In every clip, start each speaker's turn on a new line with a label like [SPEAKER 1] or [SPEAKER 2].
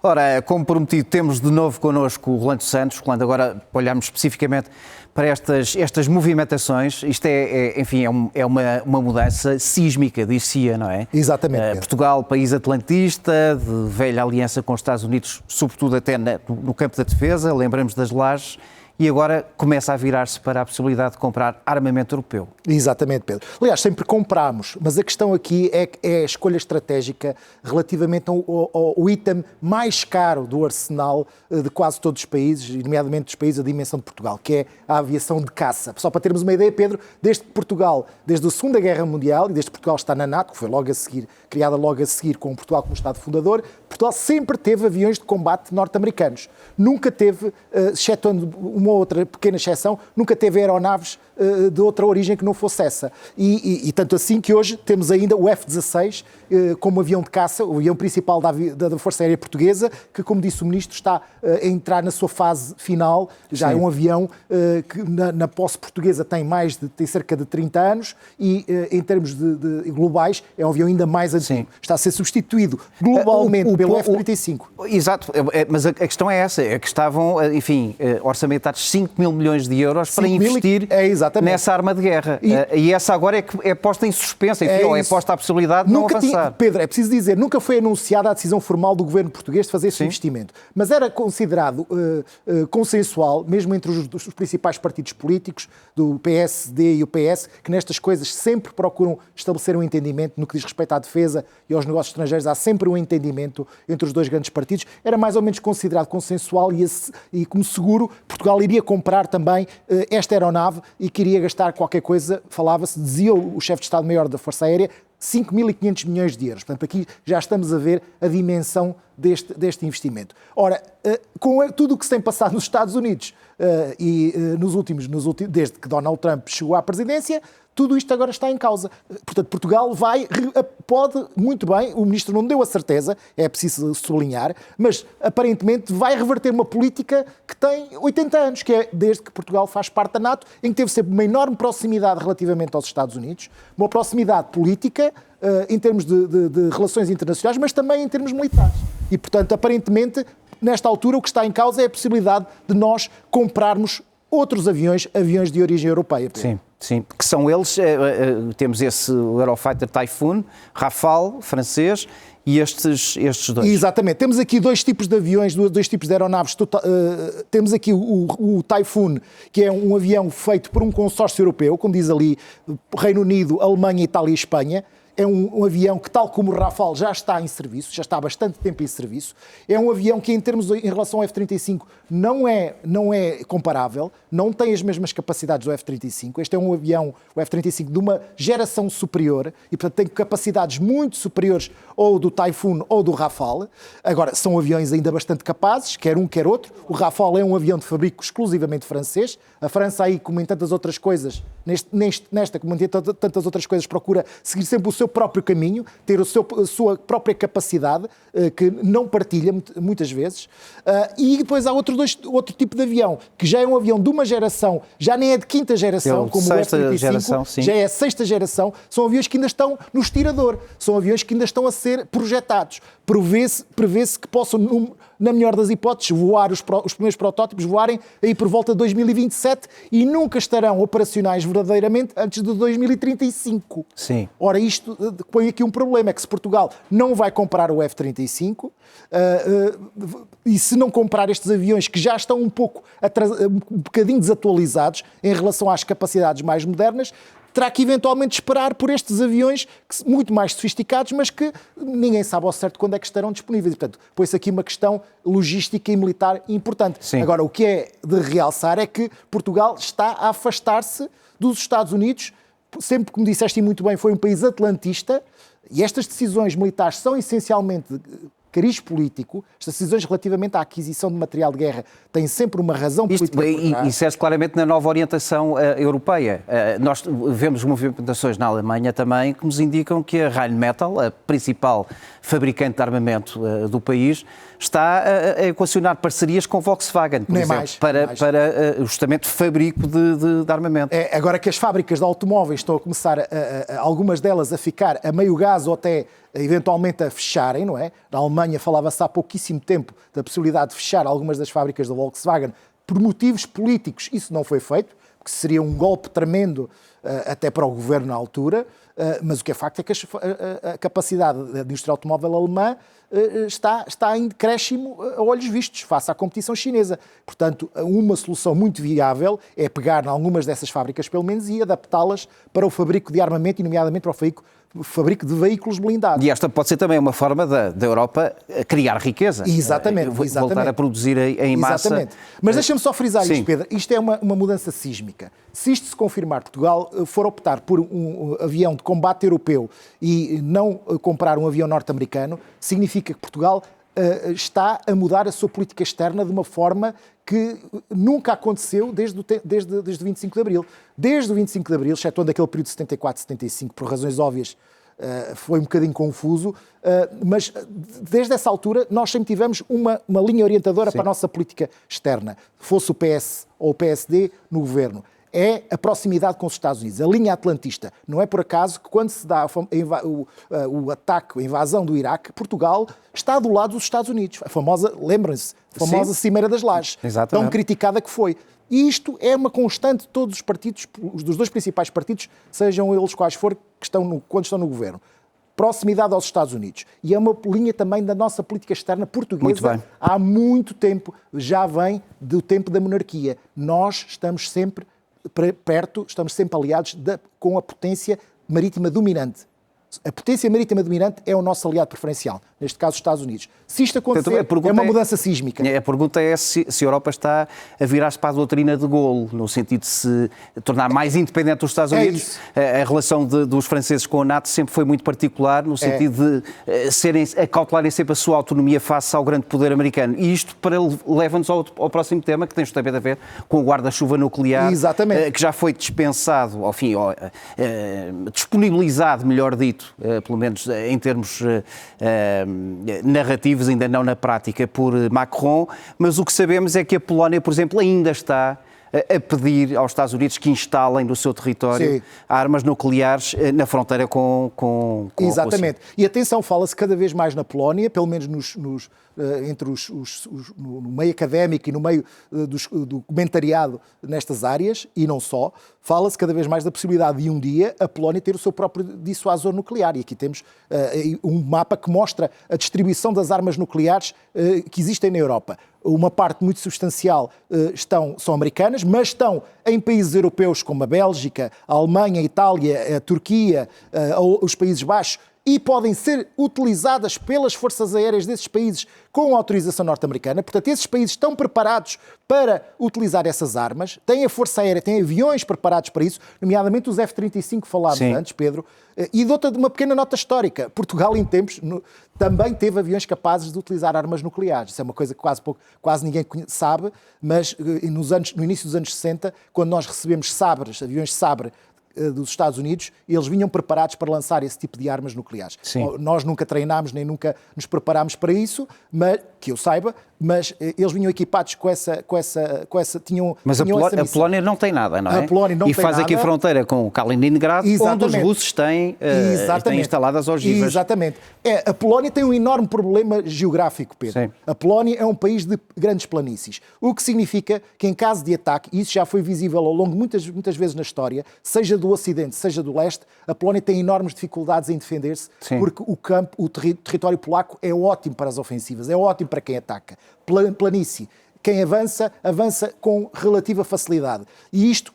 [SPEAKER 1] Ora, como prometido, temos de novo connosco o Rolando Santos, quando agora olharmos especificamente para estas movimentações. Isto é uma mudança sísmica, dir-se-ia, não é?
[SPEAKER 2] Exatamente.
[SPEAKER 1] Portugal, país atlantista, de velha aliança com os Estados Unidos, sobretudo até no campo da defesa, lembramos das lajes, e agora começa a virar-se para a possibilidade de comprar armamento europeu.
[SPEAKER 2] Exatamente, Pedro. Aliás, sempre comprámos, mas a questão aqui é a escolha estratégica relativamente ao item mais caro do arsenal de quase todos os países, nomeadamente dos países da dimensão de Portugal, que é a aviação de caça. Só para termos uma ideia, Pedro, desde a Segunda Guerra Mundial, e desde que Portugal está na NATO, que foi criada logo a seguir com Portugal como Estado fundador, Portugal sempre teve aviões de combate norte-americanos. Nunca teve, excetuando uma outra pequena exceção, nunca teve aeronaves de outra origem que não fosse essa. E tanto assim que hoje temos ainda o F-16 como avião de caça, o avião principal da Força Aérea Portuguesa, que, como disse o Ministro, está a entrar na sua fase final. Já Sim. É um avião que na posse portuguesa tem cerca de 30 anos e, em termos de globais, é um avião ainda mais antigo. Sim. Está a ser substituído globalmente pelo F-35.
[SPEAKER 1] Exato, mas a questão é essa, é que estavam, enfim, orçamentados 5 mil milhões de euros para investir nessa arma de guerra. E essa agora é posta em suspensa, enfim, ou é posta a possibilidade de não avançar.
[SPEAKER 2] Pedro, é preciso dizer, nunca foi anunciada a decisão formal do governo português de fazer esse investimento, mas era considerado consensual, mesmo entre os principais partidos políticos, do PSD e o PS, que nestas coisas sempre procuram estabelecer um entendimento no que diz respeito à defesa e aos negócios estrangeiros. Há sempre um entendimento entre os dois grandes partidos. Era mais ou menos considerado consensual e como seguro, Portugal iria comprar também esta aeronave e queria gastar qualquer coisa, dizia o chefe de Estado-Maior da Força Aérea, 5.500 milhões de euros. Portanto, aqui já estamos a ver a dimensão deste investimento. Ora, com tudo o que se tem passado nos Estados Unidos desde que Donald Trump chegou à presidência, tudo isto agora está em causa. Portanto, Portugal pode muito bem, o Ministro não deu a certeza, é preciso sublinhar, mas aparentemente vai reverter uma política que tem 80 anos, que é desde que Portugal faz parte da NATO, em que teve sempre uma enorme proximidade relativamente aos Estados Unidos, uma proximidade política, em termos de relações internacionais, mas também em termos militares. E, portanto, aparentemente, nesta altura, o que está em causa é a possibilidade de nós comprarmos outros aviões de origem europeia.
[SPEAKER 1] Sim, que são eles, temos esse Eurofighter Typhoon, Rafale, francês, e estes dois.
[SPEAKER 2] Exatamente. Temos aqui dois tipos de aviões, dois tipos de aeronaves. Temos aqui o Typhoon, que é um avião feito por um consórcio europeu, como diz ali, Reino Unido, Alemanha, Itália e Espanha. É um avião que, tal como o Rafale, já está em serviço, já está há bastante tempo em serviço. É um avião que, em relação ao F-35, não é comparável, não tem as mesmas capacidades do F-35. Este é um avião, o F-35, de uma geração superior e, portanto, tem capacidades muito superiores ou do Typhoon ou do Rafale. Agora, são aviões ainda bastante capazes, quer um, quer outro. O Rafale é um avião de fabrico exclusivamente francês. A França aí, como em tantas outras coisas, nesta como em tantas outras coisas, procura seguir sempre o seu próprio caminho, ter a sua própria capacidade, que não partilha muitas vezes. E depois há outro tipo de avião, que já é um avião de uma geração, já nem é de quinta geração, como o F-35, já é a sexta geração. São aviões que ainda estão no estirador, são aviões que ainda estão a ser projetados. Prevê-se que possam, na melhor das hipóteses, voar os primeiros protótipos, voarem aí por volta de 2027 e nunca estarão operacionais verdadeiramente antes de 2035.
[SPEAKER 1] Sim.
[SPEAKER 2] Ora, isto põe aqui um problema, é que se Portugal não vai comprar o F-35 e se não comprar estes aviões que já estão um bocadinho desatualizados em relação às capacidades mais modernas, terá que eventualmente esperar por estes aviões muito mais sofisticados, mas que ninguém sabe ao certo quando é que estarão disponíveis. E, portanto, põe-se aqui uma questão logística e militar importante.
[SPEAKER 1] Sim.
[SPEAKER 2] Agora, o que é de realçar é que Portugal está a afastar-se dos Estados Unidos. Sempre, como disseste muito bem, foi um país atlantista e estas decisões militares são essencialmente cariz político. Estas decisões relativamente à aquisição de material de guerra têm sempre uma razão política.
[SPEAKER 1] E serve claramente na nova orientação europeia. Nós vemos movimentações na Alemanha também que nos indicam que a Rheinmetall, a principal fabricante de armamento do país, está a equacionar parcerias com Volkswagen, por exemplo, para justamente fabrico de armamento.
[SPEAKER 2] Agora que as fábricas de automóveis estão a começar, algumas delas, a ficar a meio gás ou até eventualmente a fecharem, não é? Na Alemanha falava-se há pouquíssimo tempo da possibilidade de fechar algumas das fábricas da Volkswagen por motivos políticos. Isso não foi feito, porque seria um golpe tremendo até para o governo na altura, mas o que é facto é que a capacidade da indústria automóvel alemã está em decréscimo a olhos vistos, face à competição chinesa. Portanto, uma solução muito viável é pegar em algumas dessas fábricas, pelo menos, e adaptá-las para o fabrico de armamento, e nomeadamente para o fabrico de veículos blindados.
[SPEAKER 1] E esta pode ser também uma forma da Europa criar riqueza.
[SPEAKER 2] Exatamente.
[SPEAKER 1] Voltar a produzir em massa.
[SPEAKER 2] Exatamente. Mas deixa-me só frisar
[SPEAKER 1] Sim.
[SPEAKER 2] isto, Pedro. Isto é uma mudança sísmica. Se isto se confirmar, Portugal for optar por um avião de combate europeu e não comprar um avião norte-americano, significa que Portugal está a mudar a sua política externa de uma forma que nunca aconteceu desde o 25 de Abril. Desde o 25 de Abril, excetuando aquele período de 74, 75, por razões óbvias, foi um bocadinho confuso, mas desde essa altura nós sempre tivemos uma linha orientadora para a nossa política externa, fosse o PS ou o PSD no governo. É a proximidade com os Estados Unidos, a linha atlantista. Não é por acaso que quando se dá o ataque, a invasão do Iraque, Portugal está do lado dos Estados Unidos. A famosa, lembrem-se, a famosa Cimeira das Lajes, tão criticada que foi. E isto é uma constante de todos os partidos, dos dois principais partidos, sejam eles quais forem, quando estão no governo. Proximidade aos Estados Unidos. E é uma linha também da nossa política externa portuguesa. Há muito tempo, já vem do tempo da monarquia. Nós estamos sempre perto, estamos sempre aliados com a potência marítima dominante. A potência marítima dominante é o nosso aliado preferencial, neste caso os Estados Unidos. Se isto acontecer, é uma mudança sísmica.
[SPEAKER 1] A pergunta é se a Europa está a virar-se para a doutrina de Gaulle, no sentido de se tornar mais independente dos Estados Unidos. A relação dos franceses com a NATO sempre foi muito particular, no sentido de acautelarem sempre a sua autonomia face ao grande poder americano. E isto leva-nos ao próximo tema, que tem justamente a ver com o guarda-chuva nuclear, que já foi dispensado, disponibilizado, melhor dito, pelo menos em termos narrativos, ainda não na prática, por Macron, mas o que sabemos é que a Polónia, por exemplo, ainda está a pedir aos Estados Unidos que instalem no seu território armas nucleares na fronteira com a Rússia.
[SPEAKER 2] Exatamente. E atenção, fala-se cada vez mais na Polónia, pelo menos no meio académico e no meio do comentariado nestas áreas, e não só, fala-se cada vez mais da possibilidade de um dia a Polónia ter o seu próprio dissuasor nuclear. E aqui temos um mapa que mostra a distribuição das armas nucleares que existem na Europa. Uma parte muito substancial são americanas, mas estão em países europeus como a Bélgica, a Alemanha, a Itália, a Turquia, os Países Baixos, e podem ser utilizadas pelas forças aéreas desses países com autorização norte-americana. Portanto, esses países estão preparados para utilizar essas armas, têm a força aérea, têm aviões preparados para isso, nomeadamente os F-35 que falámos antes, Pedro. E de uma pequena nota histórica, Portugal em tempos também teve aviões capazes de utilizar armas nucleares. Isso é uma coisa que quase ninguém sabe, mas no início dos anos 60, quando nós recebemos aviões Sabre, dos Estados Unidos, eles vinham preparados para lançar esse tipo de armas nucleares. Nós nunca treinámos, nem nunca nos preparámos para isso, mas, que eu saiba, mas eles vinham equipados com essa
[SPEAKER 1] Mas a Polónia não tem nada, não é?
[SPEAKER 2] A Polónia não tem
[SPEAKER 1] faz
[SPEAKER 2] nada.
[SPEAKER 1] Aqui a fronteira com Kaliningrado, onde os russos têm instaladas ogivas.
[SPEAKER 2] Exatamente. A Polónia tem um enorme problema geográfico, Pedro. A Polónia é um país de grandes planícies, o que significa que em caso de ataque, e isso já foi visível ao longo de muitas vezes na história, seja do Ocidente, seja do Leste, a Polónia tem enormes dificuldades em defender-se, porque o território polaco é ótimo para as ofensivas, é ótimo para quem ataca. Planície. Quem avança com relativa facilidade. E isto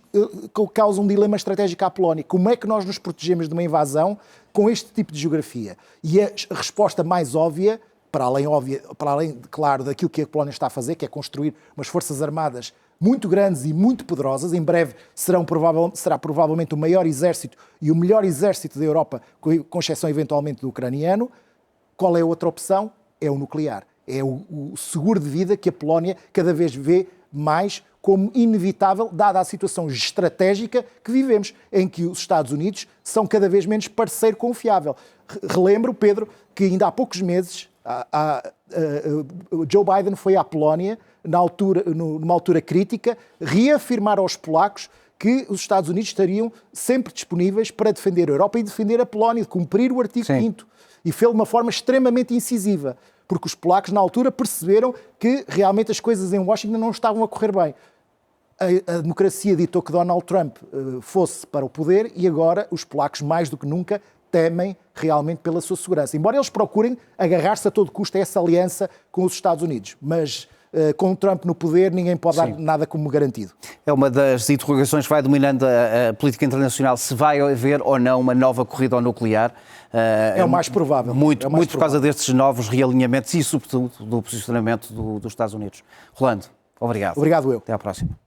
[SPEAKER 2] causa um dilema estratégico à Polónia. Como é que nós nos protegemos de uma invasão com este tipo de geografia? E a resposta mais óbvia, para além, claro, daquilo que a Polónia está a fazer, que é construir umas forças armadas muito grandes e muito poderosas, em breve será provavelmente o maior exército e o melhor exército da Europa, com exceção eventualmente do ucraniano. Qual é a outra opção? É o nuclear. É o seguro de vida que a Polónia cada vez vê mais como inevitável, dada a situação estratégica que vivemos, em que os Estados Unidos são cada vez menos parceiro confiável. Relembro, Pedro, que ainda há poucos meses Joe Biden foi à Polónia, numa altura crítica, reafirmar aos polacos que os Estados Unidos estariam sempre disponíveis para defender a Europa e defender a Polónia, de cumprir o artigo 5º. E fez de uma forma extremamente incisiva, porque os polacos, na altura, perceberam que realmente as coisas em Washington não estavam a correr bem. A democracia ditou que Donald Trump fosse para o poder e agora os polacos, mais do que nunca, temem realmente pela sua segurança. Embora eles procurem agarrar-se a todo custo a essa aliança com os Estados Unidos. Mas com o Trump no poder, ninguém pode dar nada como garantido.
[SPEAKER 1] É uma das interrogações que vai dominando a política internacional, se vai haver ou não uma nova corrida ao nuclear.
[SPEAKER 2] É o mais provável.
[SPEAKER 1] Muito por causa destes novos realinhamentos e, sobretudo, do posicionamento dos Estados Unidos. Rolando, obrigado.
[SPEAKER 2] Obrigado eu.
[SPEAKER 1] Até à próxima.